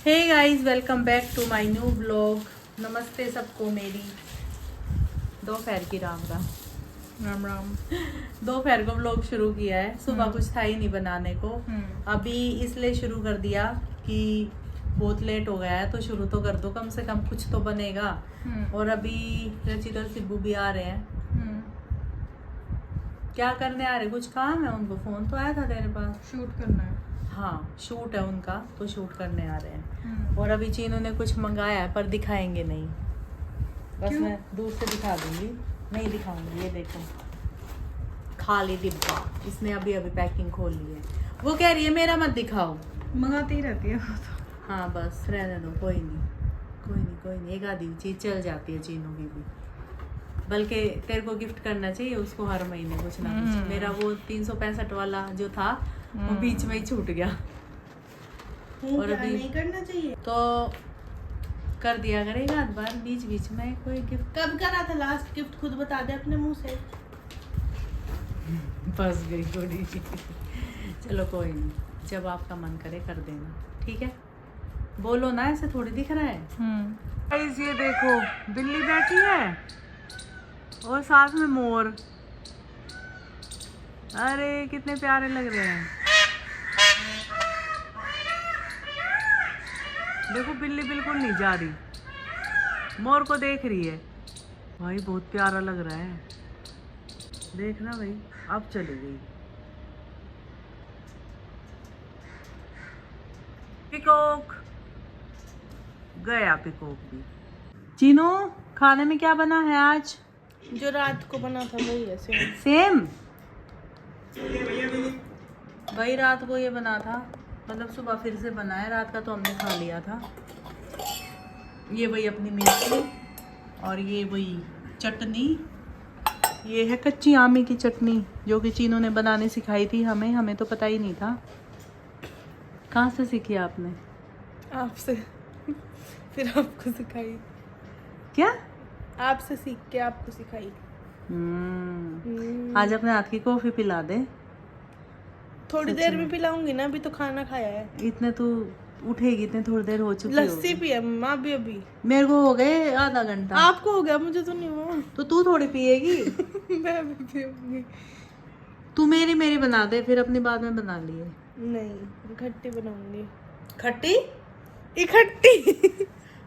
Hey guys, welcome back to my new blog. नमस्ते सबको मेरी दोपहर की राम राम। राम राम। दोपहर को ब्लॉग शुरू किया है। सुबह कुछ था ही नहीं बनाने को। अभी इसलिए शुरू कर दिया कि बहुत लेट हो गया है तो शुरू तो कर दो, कम से कम कुछ तो बनेगा। और अभी रचित और सिब्बू भी आ रहे हैं। क्या करने आ रहे? कुछ काम है उनको? फोन तो आया था तेरे पास? शूट करना है। हाँ, शूट है उनका तो शूट करने आ रहे हैं। और अभी चीनू ने कुछ मंगाया है पर दिखाएंगे नहीं, बस क्यों? मैं दूर से दिखा दूंगी, नहीं दिखाऊंगी। ये देखो, खाली डिब्बा। इसने अभी अभी पैकिंग खोल ली है। वो कह रही है मेरा मत दिखाओ। मंगाती ही रहती है वो तो। हाँ बस रहने दो, कोई नहीं कोई नहीं कोई नहीं, एक आधी चीज चल जाती है चीनू की भी। बल्कि तेरे को गिफ्ट करना चाहिए उसको हर महीने कुछ ना कुछ। मेरा वो 365 वाला जो था वो बीच में ही छूट गया। और अभी नहीं करना चाहिए। तो कर दिया करेगा हर बार बीच बीच में कोई गिफ्ट। कब करा था लास्ट गिफ्ट? खुद बता दे अपने मुंह से। फंस गई थोड़ी। चलो कोई नहीं, जब आपका मन करे कर देना, ठीक है? बोलो ना, ऐसे थोड़ी दिख रहा है। गाइस ये देखो, बिल्ली बैठी है और साथ में मोर। अरे कितने प्यारे लग रहे हैं। देखो बिल्ली बिल्कुल नहीं जा रही, मोर को देख रही है। भाई बहुत प्यारा लग रहा है, देखना भाई। अब चली गई। पिकॉक गया, पिकॉक भी। चीनू, खाने में क्या बना है आज? जो रात को बना था वही है सेम। सेम भाई, रात को ये बना था, मतलब सुबह फिर से बना है। रात का तो हमने खा लिया था। ये वही अपनी मिर्ची और ये वही चटनी। ये है कच्ची आमी की चटनी जो कि चीनू ने बनाने सिखाई थी हमें तो पता ही नहीं था। कहाँ से सीखी आपने? आपसे। फिर आपको सिखाई। क्या? आपसे सीख के आपको सिखाई। आज अपने हाथ की कॉफी पिला दे। थोड़ी देर में पिलाऊंगी ना, अभी तो खाना खाया है। इतने तू उठेगी, इतने थोड़ी देर हो चुकी लस्सी होगी। पिया मम्मा अभी। मेरे को हो गए आधा घंटा। आपको हो गया, मुझे तो नहीं हुआ। तो तू थोड़ी पिएगी। मैं भी पीऊंगी। तू मेरी मेरी बना दे, फिर अपनी बाद में बना लिए। नहीं, खट्टी बनाऊंगी। खट्टी? इकट्ठी।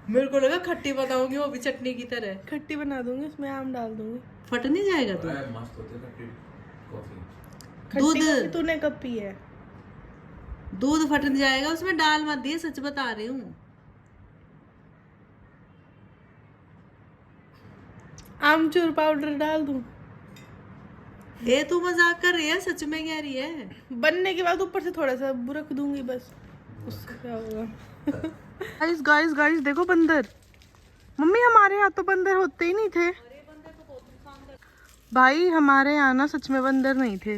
मेरे को लगा खट्टी बनाऊंगी, वो भी चटनी की तरह। खट्टी बना दूंगी, उसमें आम डाल दूंगी। फट नहीं जाएगा तू? मस्त होती है खट्टी कॉफी। दूध खट्टी कॉफी तूने कब पी है? दूध फट जाएगा, उसमें डाल मत दिए, सच बता रही हूँ। आमचूर पाउडर डाल दूं? ये तू मजाक कर रही है, सच में कह रही है? बनने के बाद ऊपर से थोड़ा सा बुरक दूंगी बस, उससे क्या होगा। गाइस गाइस गाइस देखो बंदर। मम्मी हमारे यहाँ तो बंदर होते ही नहीं थे। भाई हमारे यहाँ ना सच में बंदर नहीं थे,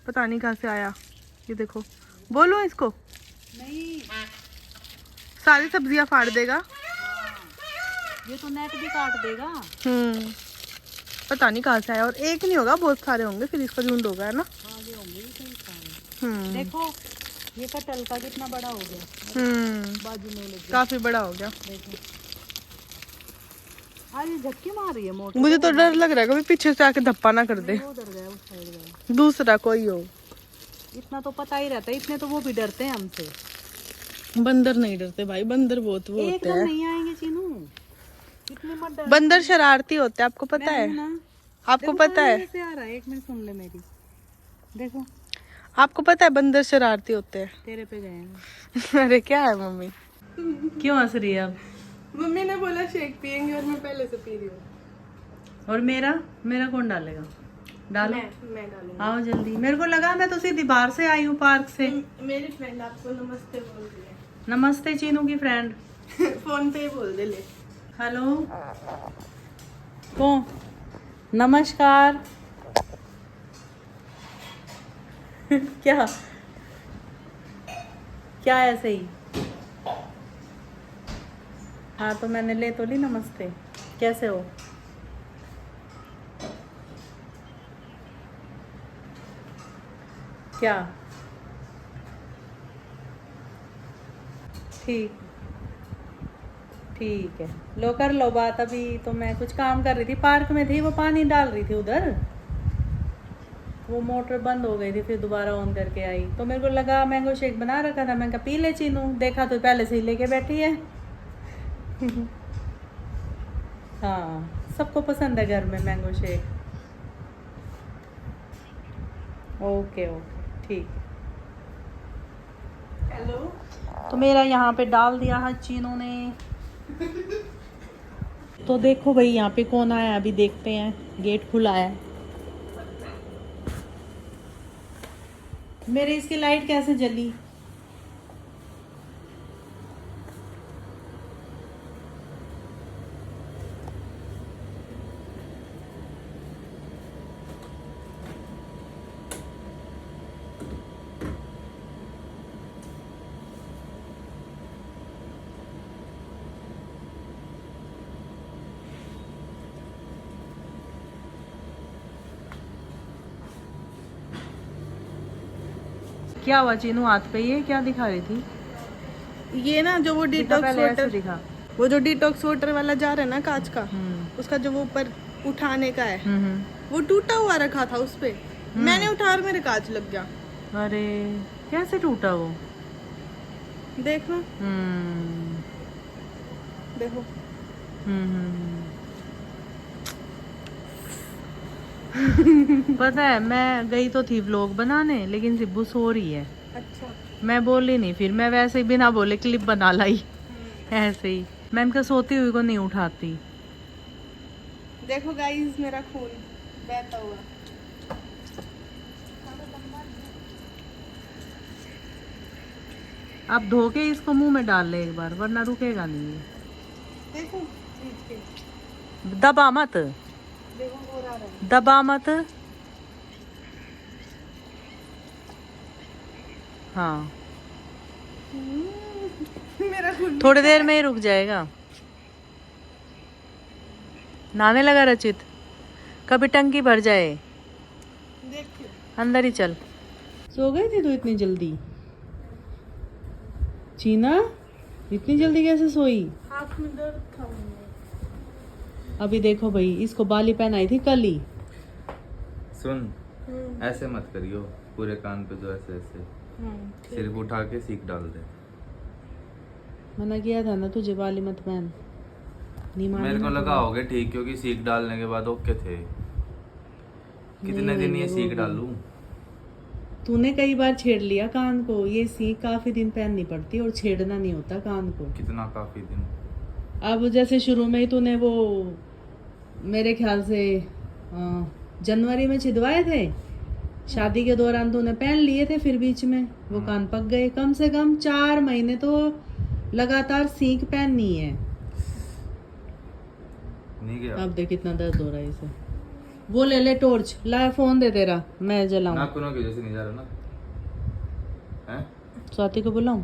पता नहीं कहाँ से आया। ये देखो, बोलो इसको। नहीं, सारी सब्जियां फाड़ देगा। ये तो नेट भी काट देगा। पता नहीं कहाँ से आया। और एक नहीं होगा, बहुत सारे होंगे, फिर इसका झुंड होगा, है ना? आगे होंगे कई सारे। देखो ये कटहल का कितना बड़ा हो गया। बाजू में लग गया, काफी बड़ा हो गया। देखो आज ये झटके मार रही है मोटर। मुझे तो डर लग रहा है कभी पीछे से आके धप्पा ना कर दे। वो डर गया, उस साइड गया। दूसरा कोई हो। इतना तो पता ही रहता है, इतने तो वो भी डरते हैं हमसे। बंदर नहीं डरते भाई, बंदर बहुत वो होते हैं। नहीं आएंगे चीनू, इतने मत डर। बंदर शरारती होते हैं, आपको पता है? आपको पता है? आ रहा है, एक मिनट सुन ले मेरी। देखो, आपको पता है बंदर शरारती होते हैं। तेरे पे गए हैं। अरे क्या है मम्मी, क्यों हंस रही है अब? मम्मी ने बोला शेक पियेंगे और मैं पहले से पी रही हूँ। और मेरा कौन डालेगा? डालो। मैं डालूंगी। आओ जल्दी। मेरे को लगा मैं तो सीधी बाहर से आई हूँ, पार्क से। मेरी फ्रेंड आपको नमस्ते बोल रही है। नमस्ते चीनू की फ्रेंड। फोन पे बोल दे ले। हेलो कौन? नमस्कार। क्या क्या ऐसे ही? हाँ तो मैंने ले तो ली नमस्ते। कैसे हो? क्या ठीक ठीक है, लो कर लो बात। अभी तो मैं कुछ काम कर रही थी, पार्क में थी, वो पानी डाल रही थी उधर, वो मोटर बंद हो गई थी, फिर दोबारा ऑन करके आई तो मेरे को लगा मैंगो शेक बना रखा था, मैं कहा पी ले चीनू, देखा तो पहले से ही लेके बैठी है। हाँ, सबको पसंद है घर में मैंगो शेक। ओके ओके ठीक। हेलो। तो मेरा यहाँ पे डाल दिया है चीनों ने। तो देखो भाई यहाँ पे कौन आया, अभी देखते हैं। गेट खुला है। मेरे इसकी लाइट कैसे जली? क्या हुआ चीनू हाथ पे, ये क्या दिखा रही थी? ये ना जो वो दिखा, डिटॉक्स पहले ऐसे वाटर, दिखा। वो जो डिटॉक्स वाटर वाला जार है ना कांच का, उसका जो वो ऊपर उठाने का है, वो टूटा हुआ रखा था उस पे। मैंने उठा और मेरे कांच लग गया। अरे कैसे टूटा वो? देखना, देखो। पता है मैं गई तो थी व्लॉग बनाने, लेकिन सिब्बू सो रही है। अच्छा। मैं बोली नहीं, फिर मैं वैसे ही बिना बोले क्लिप बना लाई ऐसे ही। मैं इनका सोती हुई को नहीं उठाती। देखो गाइस मेरा खून बहता हुआ। अब धो के इसको मुंह में डाल ले एक बार, वरना रुकेगा नहीं ये। देखो खींच के। दबा मत, देखो हो रहा है। दबा मत। हाँ मेरा खून थोड़ी देर में ही रुक जाएगा। नहाने लगा रचित, कभी टंकी भर जाए। देखिए। अंदर ही चल। सो गई थी तू इतनी जल्दी? चीना इतनी जल्दी कैसे सोई? हाथ में दर्द था मुझे। अभी देखो भाई, इसको बाली पहनाई थी कल ही। सुन, ऐसे मत करियो, पूरे कान पे जो ऐसे ऐसे सिर्फ उठा के सीख डाल दे। मना किया था ना तुझे, बाली मत पहन। नहीं मानी मेरे को ना लगा तुमने। होगे ठीक, क्योंकि सीख डालने के बाद ओके थे। कितने दिन ये सीख डालूं? तूने कई बार छेड़ लिया कान को। ये सीख काफी दिन पहननी पड़ती है और छेड़ना नहीं होता कान को। कितना काफी दिन? अब जैसे शुरू में ही तूने वो मेरे ख्याल से जनवरी में छिदवाए थे, शादी के दौरान तूने पहन लिए थे, फिर बीच में वो कान पक गए। कम से कम 4 महीने तो लगातार सीख पहननी है। नहीं गया। अब देख कितना दर्द हो रहा है इसे। वो ले ले टॉर्च, ला फोन दे तेरा, मैं जलाऊं। नाखूनों की वजह से नहीं जा रहा ना? हैं? स्वाति को बुलाऊं?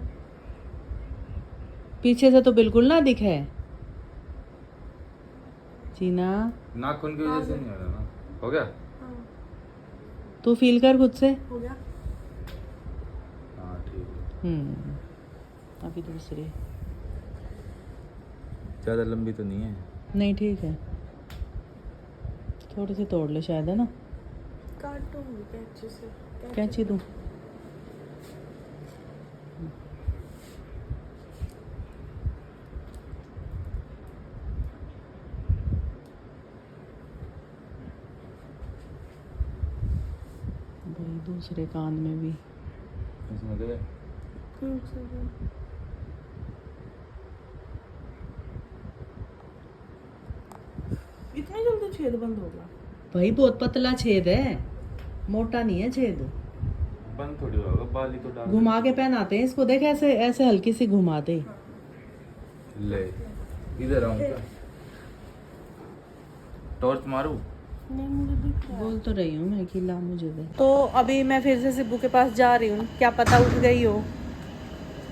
पीछे से तो बिल्कुल ना दिखे। चीना नाखून की वजह से नहीं हो रहा ना? हो गया? तू फील कर खुद से। हो गया। हाँ ठीक है। अभी दूसरी ज्यादा लंबी तो नहीं है। नहीं, ठीक है। थोड़ी सी तोड़ ले शायद, है ना? काटूंगी कैंची से। कैंची दूं? भाई दूसरे कान में भी। इसमें गए? इतनी जल्दी छेद बंद हो गया? भाई बहुत पतला छेद है, मोटा नहीं है छेद। बंद थोड़ी होगा, बाली तो डाल। घुमा के पहनाते हैं इसको, देख ऐसे ऐसे हल्की सी घुमा दे। ले इधर आऊं क्या? टॉर्च मारूं? नहीं मुझे दिख रहा है। बोल तो रही हूँ मैं कि ला मुझे दे। तो अभी मैं फिर से सिब्बू के पास जा रही हूँ, क्या पता उठ गई हो,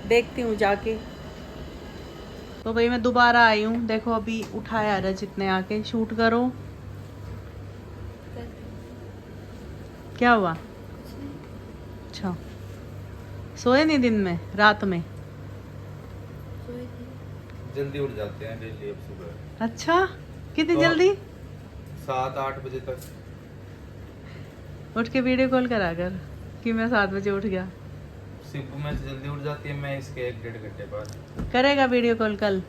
देखती हूँ जाके। तो भाई मैं दोबारा आई हूँ, देखो अभी उठाया रजित ने आके। शूट करो। क्या हुआ? अच्छा, सोए नहीं दिन में, रात में? जल्दी उठ जाते हैं डेली अब सुबह। अच्छा, कितनी तो जल्दी? 7-8 बजे तक उठ के वीडियो कॉल करा कर कि मैं 7 बजे उठ गया। सिब्बू में जल्दी उठ जाती है, मैं इसके 1-1.5 घंटे बाद करेगा वीडियो कॉल कल?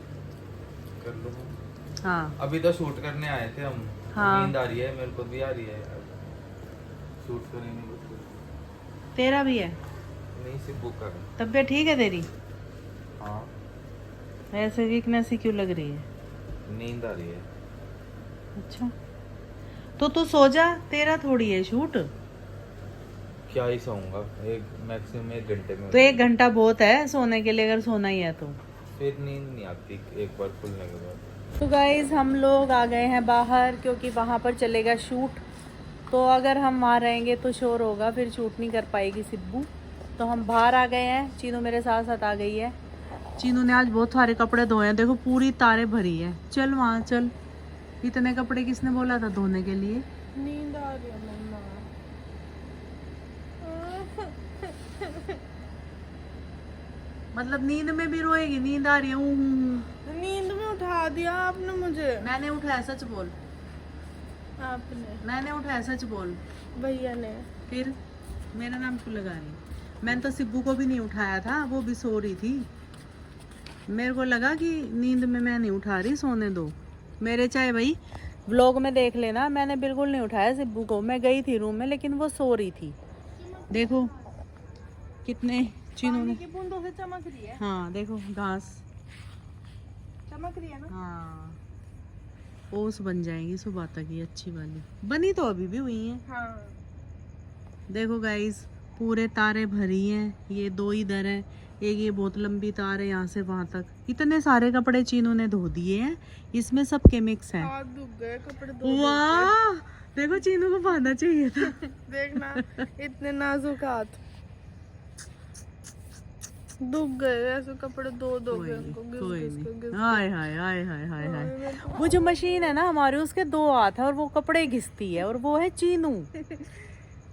कर लूँगा। हाँ अभी तो शूट करने आए थे हम। हाँ। नींद आ रही है, मेरे को भी आ रही है यार। शूट करेंगे बस। तेरा भी है? नहीं, सिब्बू का है। तबीयत ठीक है तेरी? हाँ, ऐसे वीकनेस ही क्यों लग रही है? नींद आ रही है। अच्छा, तो तू सो जा, तेरा थोड़ी है शूट। क्या ही सोऊंगा, मैक्सिमम 1 घंटे में। तो 1 घंटा बहुत है सोने के लिए, अगर सोना ही है तो। फिर नींद नहीं आती एक बार खुलने के बाद। तो गाइज हम लोग आ गए हैं बाहर, क्योंकि वहाँ पर चलेगा शूट। तो अगर हम वहाँ रहेंगे तो शोर होगा, फिर शूट नहीं कर पाएगी सिब्बू। तो हम बाहर आ गए हैं, चीनू मेरे साथ साथ आ गई है। चीनू ने आज बहुत सारे कपड़े धोए हैं, देखो पूरी तारें भरी है। चल वहाँ चल। इतने कपड़े किसने बोला था धोने के लिए? नींद आ रही है मम्मा। मतलब नींद में भी रोएगी? नींद आ रही है नींद में उठा दिया आपने मुझे। मैंने उठाया, सच बोल। आपने? मैंने उठाया, सच बोल। भैया ने। फिर मेरा नाम क्यों लगा रही? मैंने तो सिब्बू को भी नहीं उठाया था, वो भी सो रही थी। मेरे को लगा कि नींद में मैं नहीं उठा रही, सोने दो मेरे। चाहे भाई व्लॉग में देख लेना, मैंने बिल्कुल नहीं उठाया सिब्बू को। मैं गई थी रूम में, लेकिन वो सो रही थी। देखो कितने चीनों ने। की बूंदों से चमक रही है। हाँ देखो घास चमक रही है ना। हाँ, ओस बन जाएगी सुबह तक ये अच्छी वाली। बनी तो अभी भी हुई है। हाँ। देखो गाइस, पूरे तारे भरी हैं। ये 2 इधर है, एक ये बहुत लंबी तार है यहाँ से वहां तक। इतने सारे कपड़े चीनू ने धो दिए हैं, इसमें सब केमिक्स हैं। हाथ दुख गए कपड़े धो वाह, देखो चीनू को बांधना चाहिए था। देखना इतने नाजुक हाथ दुख गए, ऐसे कपड़े धो के उनको कोई घिस के नहीं। हाय हाय हाय हाय हाय हाय। वो जो मशीन है ना हमारी, उसके 2 हाथ है और वो कपड़े घिसती है, और वो है चीनू।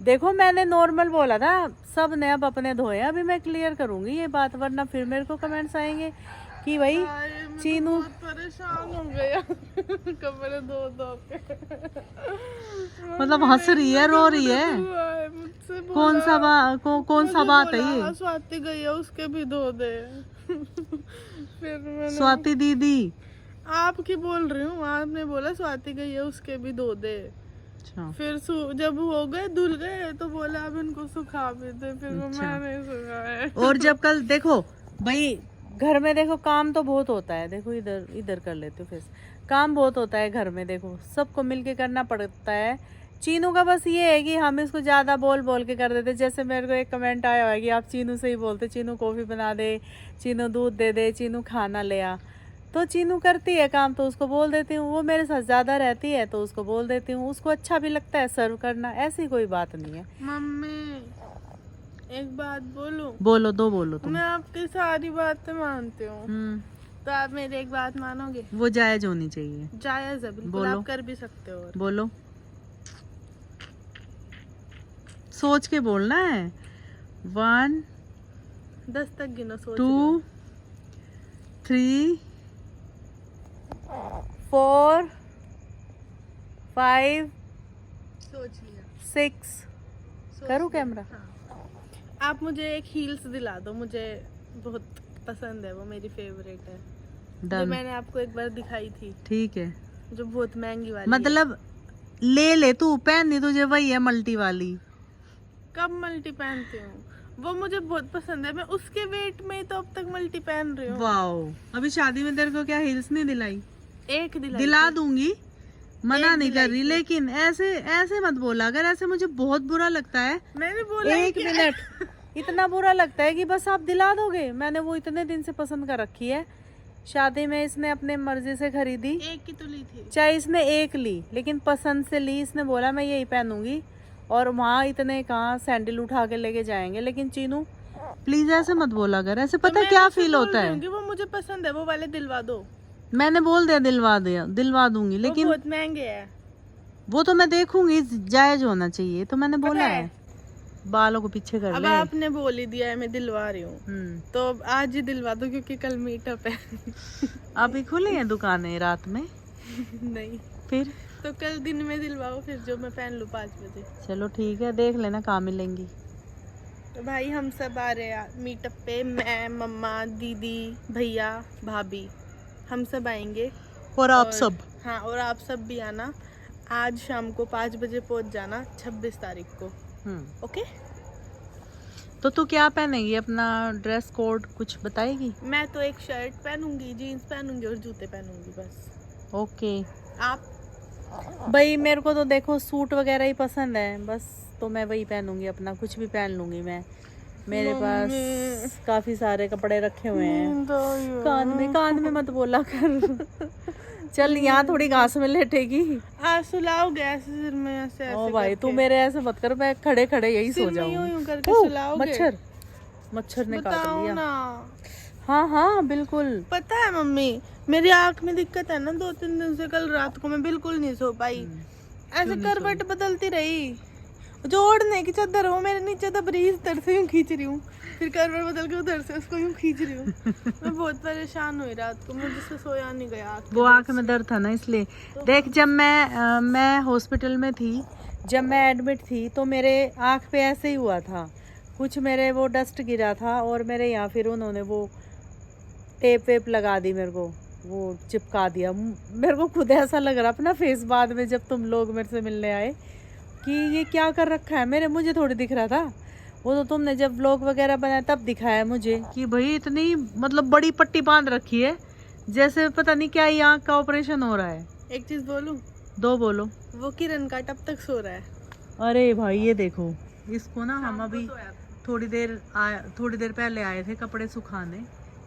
देखो मैंने नॉर्मल बोला था, सब ने अब अपने धोए। अभी मैं क्लियर करूंगी ये बात, वरना फिर मेरे को कमेंट्स आएंगे कि भाई चीनू बहुत परेशान हो गया कपड़े धो के। मतलब हंस रही है, रो रही है। मुझसे कौन सा बात है ये? स्वाति गई है, उसके भी धो दे। फिर मैंने स्वाति दीदी। आपकी बोल रही हूँ, आपने बोला स्वाति गई है उसके भी धो दे। अच्छा, फिर जब हो गए धुल गए तो बोला अब इनको सुखा भी दे। फिर अच्छा। मैंने सुखाए। और जब कल देखो भाई घर में, देखो काम तो बहुत होता है। देखो इधर इधर कर लेते हो फेस। काम बहुत होता है घर में, देखो सबको मिलके करना पड़ता है। चीनू का बस ये है कि हम इसको ज्यादा बोल बोल के कर देते। जैसे मेरे को एक कमेंट आया हुआ है कि आप चीनू से ही बोलते, चीनू कॉफी बना दे, चीनू दूध दे दे, चीनू खाना ले आ। तो चीनू करती है काम तो उसको बोल देती हूँ, वो मेरे साथ ज्यादा रहती है तो उसको बोल देती हूँ। उसको अच्छा भी लगता है सर्व करना, ऐसी कोई बात नहीं है। मम्मी एक बात बोलूं? बोलो, 2 बोलो तुम। मैं आपकी सारी बातें मानती हूँ, तो आप मेरी एक बात मानोगे? वो जायज होनी चाहिए। जायज है बिल्कुल, बोलो। आप कर भी सकते हो। बोलो, सोच के बोलना है। 1 10 तक गिनो, सोच 2 3 4 5 सोच लिया। 6। करूँ कैमरा? हाँ। आप मुझे एक हील्स दिला दो, मुझे बहुत पसंद है, वो मेरी फेवरेट है। जो डन, मैंने आपको एक बार दिखाई थी, ठीक है। जो बहुत महंगी वाली मतलब ले तू, पहननी तुझे वही है मल्टी वाली। है। कब मल्टी पहनती हूँ? वो मुझे बहुत पसंद है, मैं उसके वेट में ही तो अब तक मल्टी पहन रही हूँ। वाओ, अभी शादी में तेरे को क्या हिल्स नहीं दिलाई? एक दिला दूंगी, मना नहीं कर रही, लेकिन ऐसे ऐसे मत बोला अगर। ऐसे मुझे बहुत बुरा लगता है। मैंने बोला 1 मिनट, इतना बुरा लगता है कि बस आप दिला दोगे। मैंने वो इतने दिन से पसंद कर रखी है। शादी में इसने अपने मर्जी से खरीदी, एक की तो ली थी। चाहे इसने 1 ली, लेकिन पसंद से ली। इसने बोला मैं यही पहनूंगी, और वहाँ इतने कहाँ सैंडल उठा के लेके जाएंगे। लेकिन चीनू प्लीज ऐसे मत बोला कर, ऐसे पता तो क्या फील होता है। वो मुझे पसंद है, वो वाले दिलवा दो। मैंने बोल दिया, दिलवा दूंगी, लेकिन बहुत महंगे हैं। वो तो मैं देखूंगी, जायज होना चाहिए, तो मैंने बोला है। बालों को पीछे कर अब ले। आपने बोल ही दिया है, मैं दिलवा रही हूँ तो आज ही दिलवा दो क्योंकि कल मीटअप है। अभी खुली है दुकानें रात में? नहीं फिर तो कल दिन में दिलवाओ फिर, जो मैं पहन लूँ 5 बजे। चलो ठीक है, देख लेना कहाँ मिलेंगी। तो भाई हम सब आ रहे हैं मीटअप पे, मैं, मम्मा, दीदी, भैया, भाभी, हम सब आएंगे। और आप सब? हाँ, और आप सब भी आना। आज शाम को 5 बजे पहुंच जाना 26 तारीख को। ओके। तो तू क्या पहनेगी? अपना ड्रेस कोड कुछ बताएगी? मैं तो एक शर्ट पहनूंगी, जीन्स पहनूंगी और जूते पहनूंगी बस। ओके। आप? भाई मेरे को तो देखो सूट वगैरह ही पसंद है बस, तो मैं वही पहनूंगी, अपना कुछ भी पहन लूंगी मैं। मेरे पास काफी सारे कपड़े रखे हुए हैं। कान में मत बोला कर। चल यहाँ थोड़ी घास में लेटेगी। सुलाओगे ऐसे सिर में, ऐसे ओ भाई तू मेरे ऐसे मत कर, मैं खड़े खड़े यही सो जाऊंगी। यूं करके सुलाओगे? मच्छर ने काट बताओ लिया ना। हाँ हाँ बिल्कुल। पता है मम्मी, मेरी आँख में दिक्कत है ना 2-3 दिन से। कल रात को मैं बिल्कुल नहीं सो पाई, ऐसे करवट बदलती रही। जो ओढ़ने की चादर है वो मेरे नीचे दब रही, इस तरह से यूं खींच रही हूँ, फिर करवट बदल के उधर से उसको यूं खींच रही हूँ। मैं बहुत परेशान हुई रात को, मुझसे सोया नहीं गया। वो आँख में दर्द था ना इसलिए। देख जब मैं हॉस्पिटल में थी, जब मैं एडमिट थी तो मेरे आँख पे ऐसे ही हुआ था, कुछ मेरे वो डस्ट गिरा था और मेरे यहाँ फिर उन्होंने वो टेप वेप लगा दी, मेरे को वो चिपका दिया। मेरे को खुद ऐसा लग रहा अपना फेस बाद में, जब तुम लोग मेरे से मिलने आए, कि ये क्या कर रखा है। मुझे थोड़ी दिख रहा था, वो तो तुमने जब व्लॉग वगैरह बनाया तब दिखाया मुझे कि भाई इतनी मतलब बड़ी पट्टी बांध रखी है, जैसे पता नहीं क्या ही आँख का ऑपरेशन हो रहा है। एक चीज बोलूं? दो बोलो। वो किरण का तब तक सो रहा है। अरे भाई ये देखो इसको ना, हम अभी थोड़ी देर पहले आए थे कपड़े सुखाने।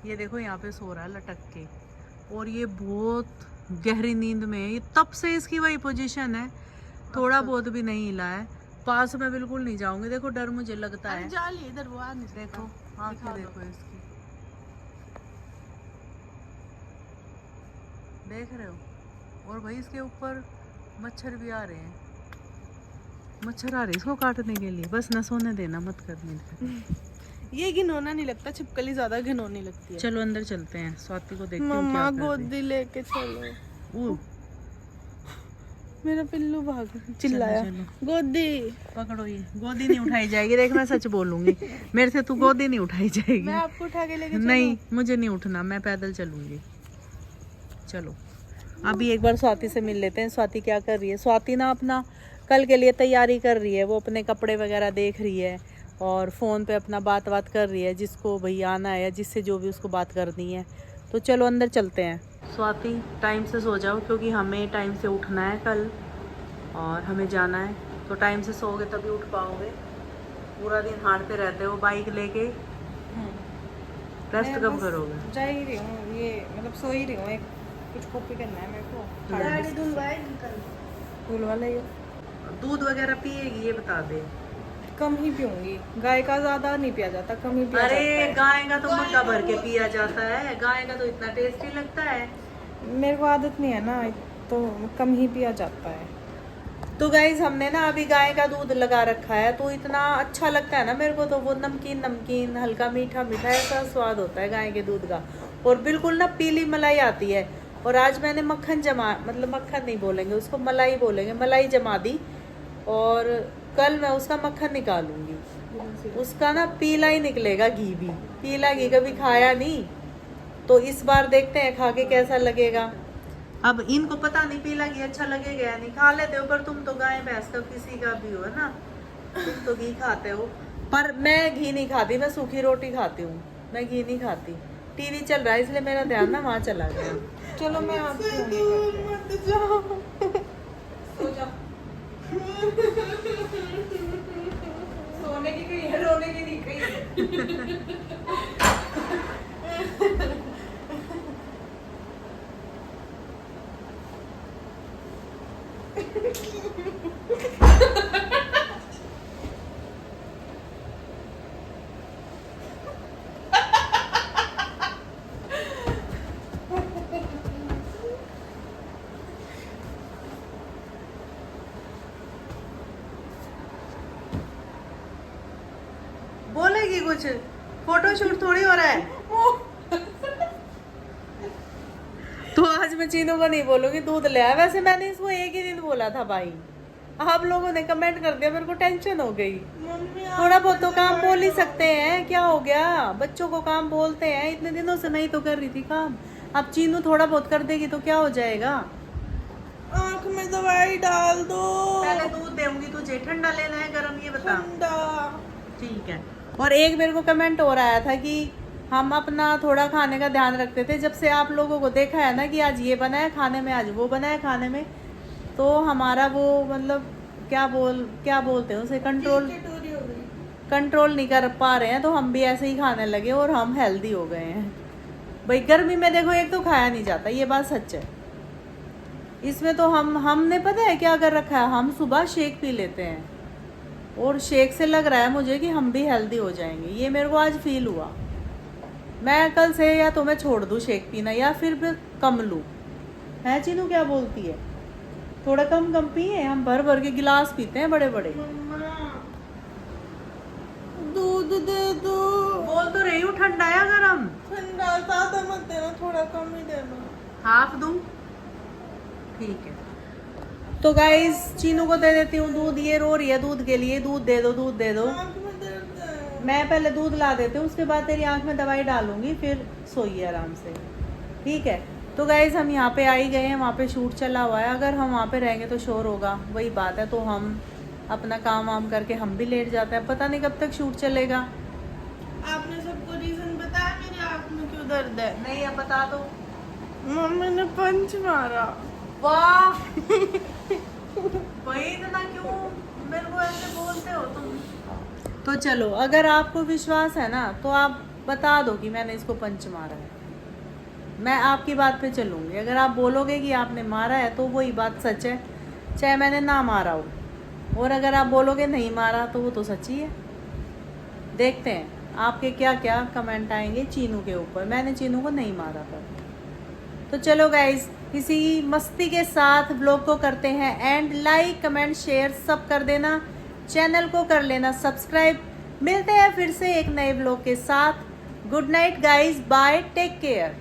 ये देखो यहाँ पे सो रहा है लटक के, और ये बहुत गहरी नींद में है। ये तब से इसकी वही पोजीशन है, थोड़ा बहुत भी नहीं हिला है। पास में बिल्कुल नहीं जाऊंगी, देखो डर मुझे लगता है। जाली इधर वो आ नहीं, देखो आंखें देखो इसकी, देख रहे हो? और भाई इसके ऊपर मच्छर भी आ रहे हैं, मच्छर आ रहे इसको काटने के लिए। बस न सोने देना, मत करने देना। ये घिनौना नहीं लगता, छिपकली ज्यादा घिनौनी लगती है। चलो अंदर चलते हैं, स्वाति को देखते हैं मम्मा गोदी लेके चलो। मेरा पिल्लू भाग चिल्लाया। गोदी पकड़ो, ये गोदी नहीं उठाई जाएगी। देख मैं सच बोलूंगी, मेरे से तू गोदी नहीं उठाई जाएगी। मैं आपको उठा के लेके नहीं, मुझे नहीं उठना, मैं पैदल चलूंगी। चलो अभी एक बार स्वाति से मिल लेते हैं। स्वाति क्या कर रही है? स्वाति ना अपना कल के लिए तैयारी कर रही है, वो अपने कपड़े वगैरह देख रही है और फ़ोन पे अपना बात कर रही है, जिसको भैया आना है या जिससे जो भी उसको बात करनी है। तो चलो अंदर चलते हैं। स्वाति टाइम से सो जाओ, क्योंकि हमें टाइम से उठना है कल और हमें जाना है। तो टाइम से सोओगे तभी उठ पाओगे। पूरा दिन हारते रहते हो बाइक लेके, रेस्ट कब करोगे? जा ही रही हूँ, ये मतलब सो ही रही हूँ। एक कुछ कॉपी करना है मेरे को। गाड़ी धुलवाएगी कल? धुलवा लेगी। दूध वगैरह पिएगी ये बता दे? कम ही पीऊंगी, गाय का ज्यादा नहीं पिया जाता, कम ही पिया जाता है। अरे गाय का तो मक्का भर के पिया जाता है, गाय का तो इतना टेस्टी लगता है। मेरे को आदत नहीं है ना, तो कम ही पिया जाता है। तो गाइस हमने ना अभी गाय का दूध लगा रखा है, तो इतना अच्छा लगता है ना मेरे को, तो वो नमकीन नमकीन हल्का मीठा मीठा ऐसा स्वाद होता है गाय के दूध का, और बिल्कुल ना पीली मलाई आती है। और आज मैंने मक्खन जमा, मतलब मक्खन नहीं बोलेंगे उसको, मलाई बोलेंगे, मलाई जमा दी, और कल मैं उसका मक्खन निकालूंगी। उसका ना पीला ही निकलेगा, घी भी पीला घी कभी खाया नहीं, तो इस बार देखते हैं खा के कैसा लगेगा। अब इनको पता नहीं पीला घी अच्छा लगेगा या नहीं, खा लेते हो, पर तुम तो गाय भैंस का किसी का भी हो ना, तुम तो घी खाते हो, पर मैं घी नहीं खाती, मैं सूखी रोटी खाती हूँ, मैं घी नहीं खाती। टीवी चल रहा है इसलिए मेरा ध्यान ना वहाँ चला गया। चलो मैं आती हूँ। मत जाओ, सो जाओ। सोने की गई है, रोने की नहीं गई। कुछ, फोटोशूट थोड़ी हो रहा है। तो आज मैं चीनू को नहीं बोलूंगी दूध ले आ। वैसे मैंने इसको एक ही दिन बोला था भाई, आप लोगों ने कमेंट कर दिया, मेरे को टेंशन हो गई। मम्मी थोड़ा बहुत तो काम बोल ही सकते हैं, क्या हो गया, बच्चों को काम बोलते हैं। इतने दिनों से नहीं तो कर रही थी काम, अब चीनू थोड़ा बहुत कर देगी तो क्या हो जाएगा। आँख में दवाई डाल दो। पहले दूध दूंगी तुझे, ठंडा लेना है गरम ये बता। ठंडा। ठीक है। और एक मेरे को कमेंट हो रहा था कि हम अपना थोड़ा खाने का ध्यान रखते थे, जब से आप लोगों को देखा है ना कि आज ये बना है खाने में, आज वो बना है खाने में, तो हमारा वो मतलब क्या बोलते हैं उसे, कंट्रोल नहीं कर पा रहे हैं, तो हम भी ऐसे ही खाने लगे और हम हेल्दी हो गए हैं। भाई गर्मी में देखो एक तो खाया नहीं जाता, ये बात सच है। इसमें तो हमने पता है क्या कर रखा है, हम सुबह शेक पी लेते हैं और शेक से लग रहा है मुझे कि हम भी हेल्दी हो जाएंगे। ये मेरे को आज फील हुआ। मैं कल से या तो मैं छोड़ दूँ शेक पीना या फिर कम लूँ, है चीनू क्या बोलती है? थोड़ा कम पिए, हम भर भर के गिलास पीते हैं बड़े बड़े। दूध दे दो। बोल तो रही हूँ ठंडा या गरम? ठंडा, ज्यादा मत देना, थोड़ा कम ही देना। हाफ दूँ? ठीक है। तो गाइस चीनू को दे देती हूँ दूध, ये रो रही है दूध के लिए, दूध दे दो दूध दे दो। आँख में दर्द है। मैं पहले दूध ला देती हूँ, उसके बाद तेरी आंख में दवाई डालूंगी, फिर सोइए आराम से, ठीक है। तो गाइज हम यहाँ पे आ ही गए हैं, वहाँ पे शूट चला हुआ है। अगर हम वहाँ पे रहेंगे तो शोर होगा, वही बात है, तो हम अपना काम वाम करके हम भी लेट जाते हैं। पता नहीं कब तक शूट चलेगा। आपने सबको रीजन बताया मेरी आँख में क्यों दर्द है? नहीं अब बता दो। मम्मी ने पंच मारा। वाह भाई इतना क्यों मेरे को ऐसे बोलते हो तुम? तो चलो अगर आपको विश्वास है ना तो आप बता दो कि मैंने इसको पंच मारा है, मैं आपकी बात पे चलूँगी। अगर आप बोलोगे कि आपने मारा है तो वही बात सच है, चाहे मैंने ना मारा हो। और अगर आप बोलोगे नहीं मारा तो वो तो सच ही है। देखते हैं आपके क्या क्या कमेंट आएंगे चीनू के ऊपर। मैंने चीनू को नहीं मारा था। तो चलो गाइज इसी मस्ती के साथ ब्लॉग को करते हैं एंड। लाइक कमेंट शेयर सब कर देना, चैनल को कर लेना सब्सक्राइब। मिलते हैं फिर से एक नए ब्लॉग के साथ। Good night guys, bye, take care.